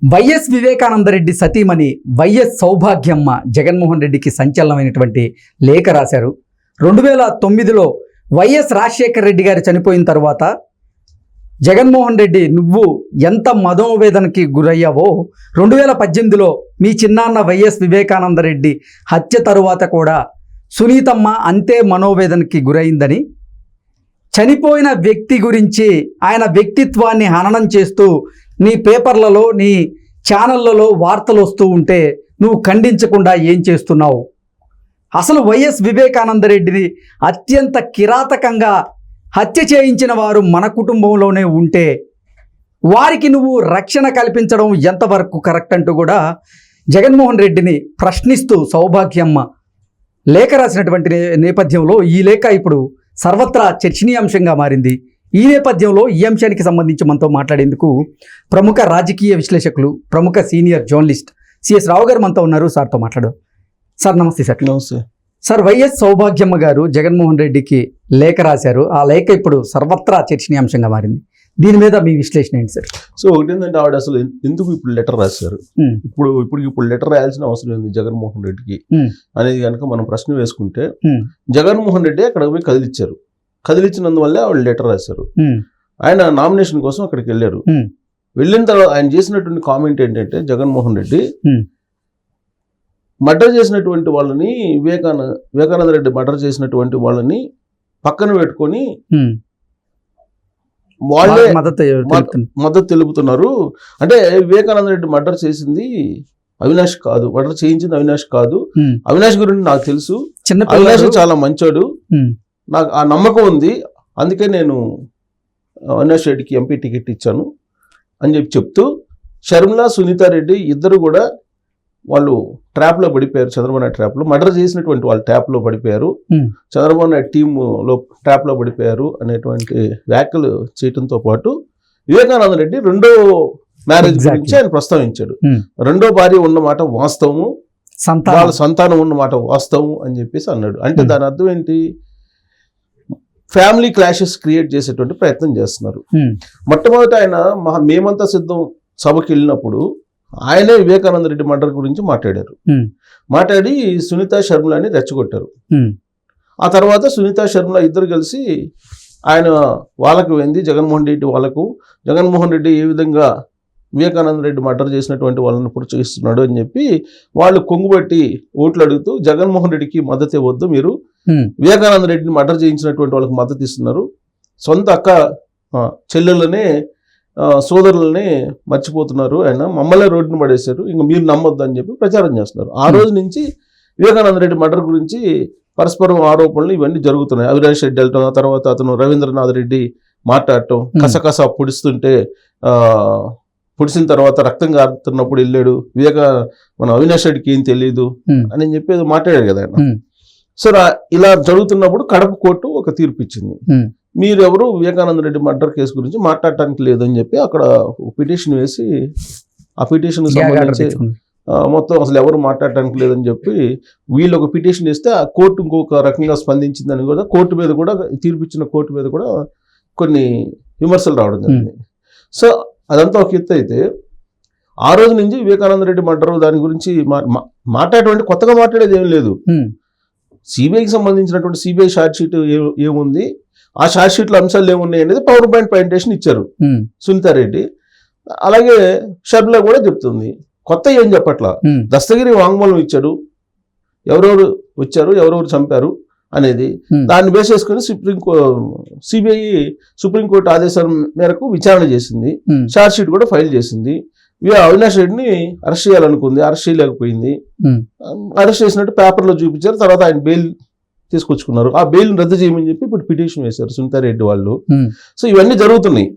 YS Vivekananda Reddy సతీమణి YS Soubhagyamma Jaganmohan రెడ్డికి సంచలనమైనటువంటి లేఖ రాశారు. 2009లో వైఎస్ రాజశేఖర రెడ్డి గారు చనిపోయిన తర్వాత జగన్మోహన్ రెడ్డి నువ్వు ఎంత మనోవేదనకి గురయ్యావో 2018లో మీ చిన్నాన్న వైఎస్ వివేకానందరెడ్డి హత్య తరువాత కూడా సునీతమ్మ అంతే మనోవేదనకి గురైందని, చనిపోయిన వ్యక్తి గురించి ఆయన వ్యక్తిత్వాన్ని హననం చేస్తూ నీ పేపర్లలో నీ ఛానళ్లలో వార్తలు వస్తూ ఉంటే నువ్వు ఖండించకుండా ఏం చేస్తున్నావు? అసలు వైఎస్ వివేకానందరెడ్డిని అత్యంత కిరాతకంగా హత్య చేయించిన వారు మన కుటుంబంలోనే ఉంటే వారికి నువ్వు రక్షణ కల్పించడం ఎంతవరకు కరెక్ట్ అంటూ కూడా జగన్మోహన్ రెడ్డిని ప్రశ్నిస్తూ సౌభాగ్యమ్మ లేఖ రాసినటువంటి నేపథ్యంలో ఈ లేఖ ఇప్పుడు సర్వత్రా చర్చనీయాంశంగా మారింది. ఈ నేపథ్యంలో ఈ అంశానికి సంబంధించి మనతో మాట్లాడేందుకు ప్రముఖ రాజకీయ విశ్లేషకులు, ప్రముఖ సీనియర్ జర్నలిస్ట్ సిఎస్ రావు గారు మనతో ఉన్నారు. సార్తో మాట్లాడు. సార్ నమస్తే. సార్ నమస్తే. సార్, వైఎస్ సౌభాగ్యమ్మ గారు జగన్మోహన్ రెడ్డికి లేఖ రాశారు. ఆ లేఖ ఇప్పుడు సర్వత్రా చర్చనీయాంశంగా మారింది. దీని మీద మీ విశ్లేషణ ఏంటి సార్? సో ఒకటి ఏంటంటే ఆవిడ అసలు ఎందుకు ఇప్పుడు లెటర్ రాశారు, ఇప్పుడు లెటర్ రాయాల్సిన అవసరం ఏంది జగన్మోహన్ రెడ్డికి అనేది కనుక మనం ప్రశ్న వేసుకుంటే, జగన్మోహన్ రెడ్డి అక్కడ పోయి కదిలించినందువల్లే ఆవిడ లెటర్ రాశారు. ఆయన నామినేషన్ కోసం అక్కడికి వెళ్ళారు. వెళ్ళిన తర్వాత ఆయన చేసినటువంటి కామెంట్ ఏంటంటే, జగన్మోహన్ రెడ్డి మర్డర్ చేసినటువంటి వాళ్ళని వివేకానంద రెడ్డి మర్డర్ చేసినటువంటి వాళ్ళని పక్కన పెట్టుకొని వాళ్ళే మద్దతు తెలుపుతున్నారు. అంటే వివేకానంద రెడ్డి మర్డర్ చేసింది అవినాష్ కాదు, మర్డర్ చేయించింది అవినాష్ కాదు. అవినాష్ గురించి నాకు తెలుసు, అవినాష్ చాలా మంచోడు, నాకు ఆ నమ్మకం ఉంది, అందుకే నేను అవినాష్ రెడ్డికి ఎంపీ టికెట్ ఇచ్చాను అని చెప్తూ షర్మిల, సునీతారెడ్డి ఇద్దరు కూడా వాళ్ళు ట్రాప్లో పడిపోయారు. చంద్రబాబు నాయుడు ట్రాప్లో మర్డర్ చేసినటువంటి వాళ్ళు ట్రాప్లో పడిపోయారు, చంద్రబాబు నాయుడు టీంలో ట్రాప్లో పడిపోయారు అనేటువంటి వ్యాఖ్యలు చేయడంతో పాటు వివేకానంద రెడ్డి రెండో మ్యారేజ్ గురించి ఆయన ప్రస్తావించాడు. రెండో భార్య ఉన్నమాట వాస్తవము, వాళ్ళ సంతానం ఉన్నమాట వాస్తవం అని చెప్పేసి అన్నాడు. అంటే దాని అర్థం ఏంటి? ఫ్యామిలీ క్లాషెస్ క్రియేట్ చేసేటువంటి ప్రయత్నం చేస్తున్నారు. మొట్టమొదటి ఆయన మేమంతా సిద్ధం సభకి వెళ్ళినప్పుడు ఆయనే వివేకానంద రెడ్డి మర్డర్ గురించి మాట్లాడి సునీత షర్మిలని రెచ్చగొట్టారు. ఆ తర్వాత సునీత షర్మిల ఇద్దరు కలిసి ఆయన వాళ్ళకు వెంది జగన్మోహన్ రెడ్డి ఏ విధంగా వివేకానంద రెడ్డి మర్డర్ చేసినటువంటి వాళ్ళని ప్రోత్సహిస్తున్నాడు అని చెప్పి వాళ్ళు కొంగుబట్టి ఓట్లు అడుగుతూ జగన్మోహన్ రెడ్డికి మద్దతు ఇవ్వద్దు, మీరు వివేకానంద రెడ్డిని మర్డర్ చేయించినటువంటి వాళ్ళకి మద్దతు ఇస్తున్నారు, సొంత అక్క చెల్లెళ్ళనే సోదరులని మర్చిపోతున్నారు, ఆయన మమ్మల్ని రోడ్డును పడేశారు, ఇంకా మీరు నమ్మొద్దు అని చెప్పి ప్రచారం చేస్తున్నారు. ఆ రోజు నుంచి వివేకానంద రెడ్డి మర్డర్ గురించి పరస్పరం ఆరోపణలు ఇవన్నీ జరుగుతున్నాయి. అవినాష్ రెడ్డి వెళ్ళటం, ఆ తర్వాత అతను రవీంద్రనాథ్ రెడ్డి మాట్లాడటం, కసకస పొడిస్తుంటే పొడిసిన తర్వాత రక్తం కారుతున్నప్పుడు వెళ్ళాడు మన అవినాష్ రెడ్డికి ఏం తెలియదు అని చెప్పి మాట్లాడాడు కదా ఆయన. సో ఇలా జరుగుతున్నప్పుడు కడప కోర్టు ఒక తీర్పు ఇచ్చింది, మీరు ఎవరు వివేకానంద రెడ్డి మర్డర్ కేసు గురించి మాట్లాడటానికి లేదని చెప్పి అక్కడ పిటిషన్ వేసి ఆ పిటిషన్ సంబంధించి మొత్తం అసలు ఎవరు మాట్లాడటానికి లేదని చెప్పి వీళ్ళు ఒక పిటిషన్ ఇస్తే ఆ కోర్టు ఇంకొక రకంగా స్పందించిందని కూడా కోర్టు మీద కూడా తీర్పు ఇచ్చిన కోర్టు మీద కూడా కొన్ని విమర్శలు రావడం జరిగింది. సో అదంతా ఒక ఎత్తు అయితే, ఆ రోజు నుంచి వివేకానంద రెడ్డి మర్డర్ దాని గురించి మాట్లాడేటువంటి కొత్తగా మాట్లాడేది ఏం లేదు. సిబిఐకి సంబంధించినటువంటి సిబిఐ ఛార్జ్ షీట్ ఏముంది, ఆ ఛార్జ్ షీట్లో అంశాలు ఏమున్నాయి అనేది పవర్ పాయింట్ ప్రజెంటేషన్ ఇచ్చారు సునీతారెడ్డి. అలాగే షర్మిల కూడా చెప్తుంది, కొత్త ఏం చెప్పట్లా, దస్తగిరి వాంగ్మూలం ఇచ్చాడు, ఎవరెవరు వచ్చారు, ఎవరెవరు చంపారు అనేది, దాన్ని బేస్ చేసుకుని సిబిఐ సుప్రీంకోర్టు ఆదేశాల మేరకు విచారణ చేసింది, ఛార్జ్ షీట్ కూడా ఫైల్ చేసింది. అవినాష్ రెడ్డిని అరెస్ట్ చేయాలనుకుంది, అరెస్ట్ చేయలేకపోయింది, అరెస్ట్ చేసినట్టు పేపర్లో చూపించారు, తర్వాత ఆయన బెయిల్ తీసుకొచ్చుకున్నారు, ఆ బెయిల్ రద్దు చేయమని చెప్పి ఇప్పుడు పిటిషన్ వేశారు సునీతారెడ్డి వాళ్ళు. సో ఇవన్నీ జరుగుతున్నాయి,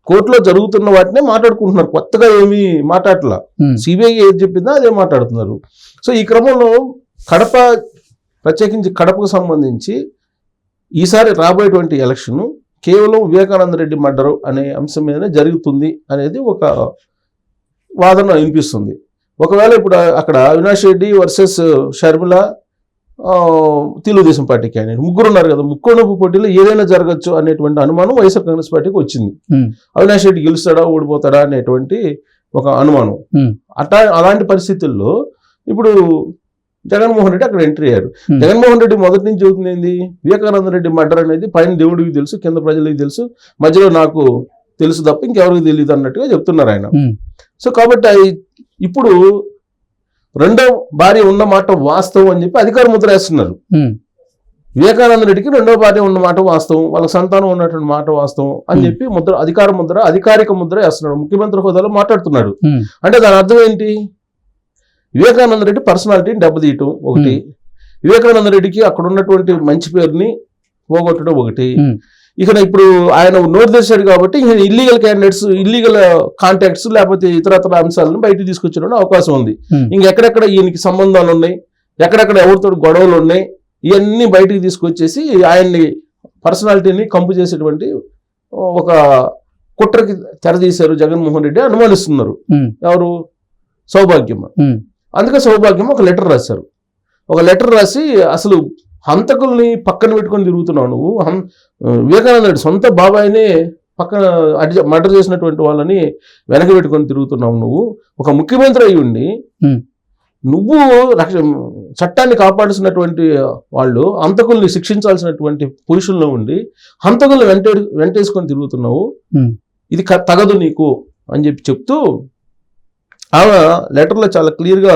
కోర్టులో జరుగుతున్న వాటినే మాట్లాడుకుంటున్నారు, కొత్తగా ఏమీ మాట్లాడట్లా. సిబిఐ ఏది చెప్పిందో అదే మాట్లాడుతున్నారు. సో ఈ క్రమంలో ప్రత్యేకించి కడపకు సంబంధించి ఈసారి రాబోయేటువంటి ఎలక్షన్ కేవలం వివేకానంద రెడ్డి మర్డరు అనే అంశం మీదనే జరుగుతుంది అనేది ఒక వాదన వినిపిస్తుంది. ఒకవేళ ఇప్పుడు అక్కడ Avinash Reddy versus Sharmila, Telugu Desam party candidate ముగ్గురు ఉన్నారు కదా, ముగ్గురు పోటీలో ఏదైనా జరగచ్చు అనేటువంటి అనుమానం వైఎస్ఆర్ కాంగ్రెస్ పార్టీకి వచ్చింది. అవినాష్ రెడ్డి గెలుస్తాడా ఓడిపోతాడా అనేటువంటి ఒక అనుమానం. అలాంటి పరిస్థితుల్లో ఇప్పుడు జగన్మోహన్ రెడ్డి అక్కడ ఎంట్రీ అయ్యారు. జగన్మోహన్ రెడ్డి మొదటి నుంచి చెబుతుంది ఏంది, వివేకానంద రెడ్డి మర్డర్ అనేది పైన దేవుడికి తెలుసు, కింద ప్రజలకి తెలుసు, మధ్యలో నాకు తెలుసు తప్ప ఇంకెవరికి తెలియదు అన్నట్టుగా చెప్తున్నారు ఆయన. సో కాబట్టి ఇప్పుడు రెండో భార్య ఉన్న మాట వాస్తవం అని చెప్పి అధికార ముద్ర వేస్తున్నారు. వివేకానంద రెడ్డికి రెండో భార్య ఉన్న మాట వాస్తవం, వాళ్ళ సంతానం ఉన్నటువంటి మాట వాస్తవం అని చెప్పి అధికారిక ముద్ర వేస్తున్నాడు. ముఖ్యమంత్రి హోదాలో మాట్లాడుతున్నాడు. అంటే దాని అర్థం ఏంటి, వివేకానంద రెడ్డి పర్సనాలిటీని దెబ్బతీయటం ఒకటి, వివేకానంద రెడ్డికి అక్కడ ఉన్నటువంటి మంచి పేరుని పోగొట్టడం ఒకటి. ఇక ఇప్పుడు ఆయన నోరు తెరిచాడు కాబట్టి ఇల్లీగల్ క్యాండిడేట్స్, ఇల్లీగల్ కాంటాక్ట్స్ లేకపోతే ఇతరత్ర అంశాలను బయటకు తీసుకొచ్చడానికి అవకాశం ఉంది. ఇంకెక్కడెక్కడ ఈయనకి సంబంధాలు ఉన్నాయి, ఎక్కడెక్కడ ఎవరితో గొడవలు ఉన్నాయి, ఇవన్నీ బయటికి తీసుకొచ్చేసి ఆయన్ని పర్సనాలిటీని కంపు చేసేటువంటి ఒక కుట్రకి తెరదీశారు జగన్మోహన్ రెడ్డి అనుమానిస్తున్నారు. ఎవరు, సౌభాగ్యమ్మ. అందుకే సౌభాగ్యమ్మ ఒక లెటర్ రాశారు. ఒక లెటర్ రాసి అసలు హంతకుల్ని పక్కన పెట్టుకొని తిరుగుతున్నావు నువ్వు, వివేకానంద రెడ్డి సొంత బాబాయినే పక్కన మర్డర్ చేసినటువంటి వాళ్ళని వెనక పెట్టుకొని తిరుగుతున్నావు నువ్వు, ఒక ముఖ్యమంత్రి అయి ఉండి నువ్వు చట్టాన్ని కాపాడాల్సినటువంటి వాళ్ళు హంతకుల్ని శిక్షించాల్సినటువంటి పొజిషన్లో ఉండి హంతకుల్ని వెంటేసుకొని తిరుగుతున్నావు, ఇది తగదు నీకు అని చెప్తూ ఆమె లెటర్లో చాలా క్లియర్గా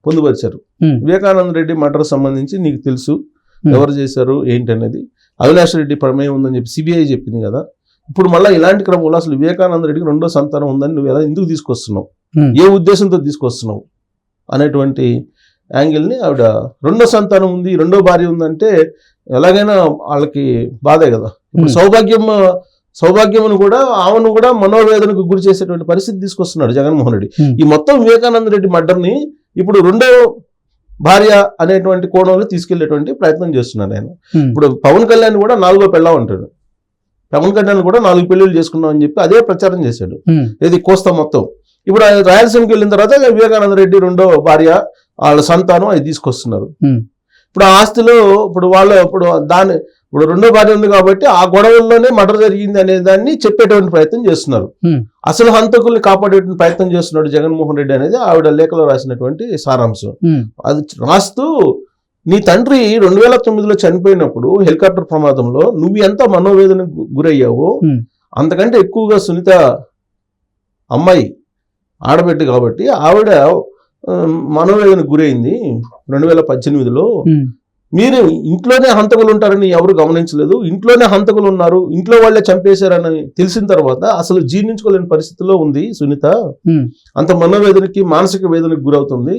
పొందుపరిచారు. వివేకానంద రెడ్డి మర్డర్ సంబంధించి నీకు తెలుసు ఎవరు చేశారు ఏంటి అనేది, అవినాష్ రెడ్డి ప్రమేయం ఉందని చెప్పి సిబిఐ చెప్పింది కదా. ఇప్పుడు మళ్ళీ ఇలాంటి క్రమంలో అసలు వివేకానంద రెడ్డికి రెండో సంతానం ఉందని నువ్వు ఎలా ఎందుకు తీసుకొస్తున్నావు, ఏ ఉద్దేశంతో తీసుకొస్తున్నావు అనేటువంటి యాంగిల్ని ఆవిడ, రెండో సంతానం ఉంది, రెండో భార్య ఉందంటే ఎలాగైనా వాళ్ళకి బాధే కదా. ఇప్పుడు సౌభాగ్యమును కూడా ఆమెను కూడా మనోవేదనకు గురి చేసేటువంటి పరిస్థితి తీసుకొస్తున్నాడు జగన్మోహన్ రెడ్డి. ఈ మొత్తం వివేకానంద రెడ్డి మర్డర్ని ఇప్పుడు రెండో భార్య అనేటువంటి కోణంలో తీసుకెళ్లేటువంటి ప్రయత్నం చేస్తున్నాడు ఆయన. ఇప్పుడు పవన్ కళ్యాణ్ కూడా 4వ పెళ్ళాం అంటాడు. పవన్ కళ్యాణ్ కూడా 4 పెళ్లిళ్ళు చేసుకున్నాం అని చెప్పి అదే ప్రచారం చేశాడు. ఇది కోస్తా మొత్తం. ఇప్పుడు ఆయన రాయలసీమకి వెళ్ళిన తర్వాత వివేకానంద రెడ్డి రెండో భార్య వాళ్ళ సంతానం అది తీసుకొస్తున్నారు. ఇప్పుడు ఆ ఆస్తిలో ఇప్పుడు రెండో భార్య ఉంది కాబట్టి ఆ గొడవల్లోనే మర్డర్ జరిగింది అనే దాన్ని చెప్పేటువంటి ప్రయత్నం చేస్తున్నారు. అసలు హంతకుల్ని కాపాడేటువంటి ప్రయత్నం చేస్తున్నాడు జగన్మోహన్ రెడ్డి అనేది ఆవిడ లేఖలో రాసినటువంటి సారాంశం. అది రాస్తూ, నీ తండ్రి 2009లో చనిపోయినప్పుడు హెలికాప్టర్ ప్రమాదంలో నువ్వు ఎంత మనోవేదనకు గురయ్యావో అంతకంటే ఎక్కువగా సునీత అమ్మాయి ఆడబిడ్డ కాబట్టి ఆవిడ మనోవేదనకు గురైంది 2018లో. మీరు ఇంట్లోనే హంతకులు ఉంటారని ఎవరు గమనించలేదు, ఇంట్లోనే హంతకులు ఉన్నారు, ఇంట్లో వాళ్ళే చంపేశారని తెలిసిన తర్వాత అసలు జీర్ణించుకోలేని పరిస్థితిలో ఉంది సునీత, అంత మనోవేదనకి మానసిక వేదనకు గురవుతుంది.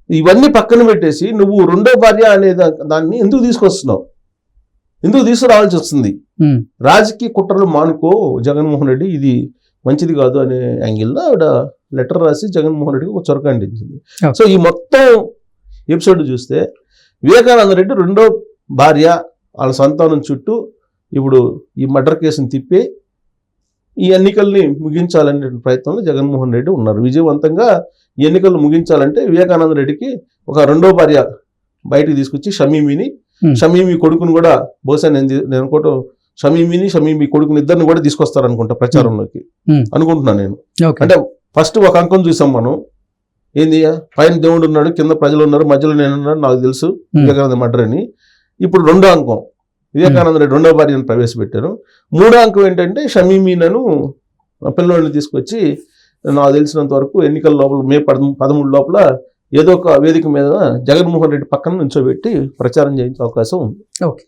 ఇవన్నీ పక్కన పెట్టేసి నువ్వు రెండో భార్య అనే దాన్ని ఎందుకు తీసుకొస్తున్నావు, ఎందుకు తీసుకురావాల్సి వస్తుంది, రాజకీయ కుట్రలు మానుకో జగన్మోహన్ రెడ్డి, ఇది మంచిది కాదు అనే యాంగిల్లో ఆవిడ లెటర్ రాసి జగన్మోహన్ రెడ్డికి ఒక చొరక అందించింది. సో ఈ మొత్తం ఎపిసోడ్ చూస్తే వివేకానంద రెడ్డి రెండో భార్య వాళ్ళ సంతానం చుట్టూ ఇప్పుడు ఈ మర్డర్ కేసుని తిప్పి ఈ ఎన్నికల్ని ముగించాలనే ప్రయత్నంలో జగన్మోహన్ రెడ్డి ఉన్నారు. విజయవంతంగా ఈ ఎన్నికలు ముగించాలంటే వివేకానంద రెడ్డికి ఒక రెండో భార్య బయటికి తీసుకొచ్చి షమీమి కొడుకుని కూడా, బహుశా నేను అనుకోవటం షమీమి కొడుకుని ఇద్దరిని కూడా తీసుకొస్తారనుకుంటా ప్రచారంలోకి అనుకుంటున్నాను నేను. అంటే ఫస్ట్ ఒక అంకం చూసాం మనం, ఏంది పైన దేవుడు ఉన్నాడు, కింద ప్రజలు ఉన్నారు, మధ్యలో నేనున్నాడు, నాకు తెలుసు వివేకానంద మర్డర్ అని. ఇప్పుడు రెండో అంకం వివేకానంద రెడ్డి రెండో భార్యను ప్రవేశపెట్టారు. మూడో అంకం ఏంటంటే షమీమీనను పిల్లల్ని తీసుకొచ్చి నాకు తెలిసినంత వరకు ఎన్నికల లోపల మే 13 లోపల ఏదో ఒక వేదిక మీద జగన్మోహన్ రెడ్డి పక్కన నుంచోబెట్టి ప్రచారం చేయించే అవకాశం ఉంది. ఓకే.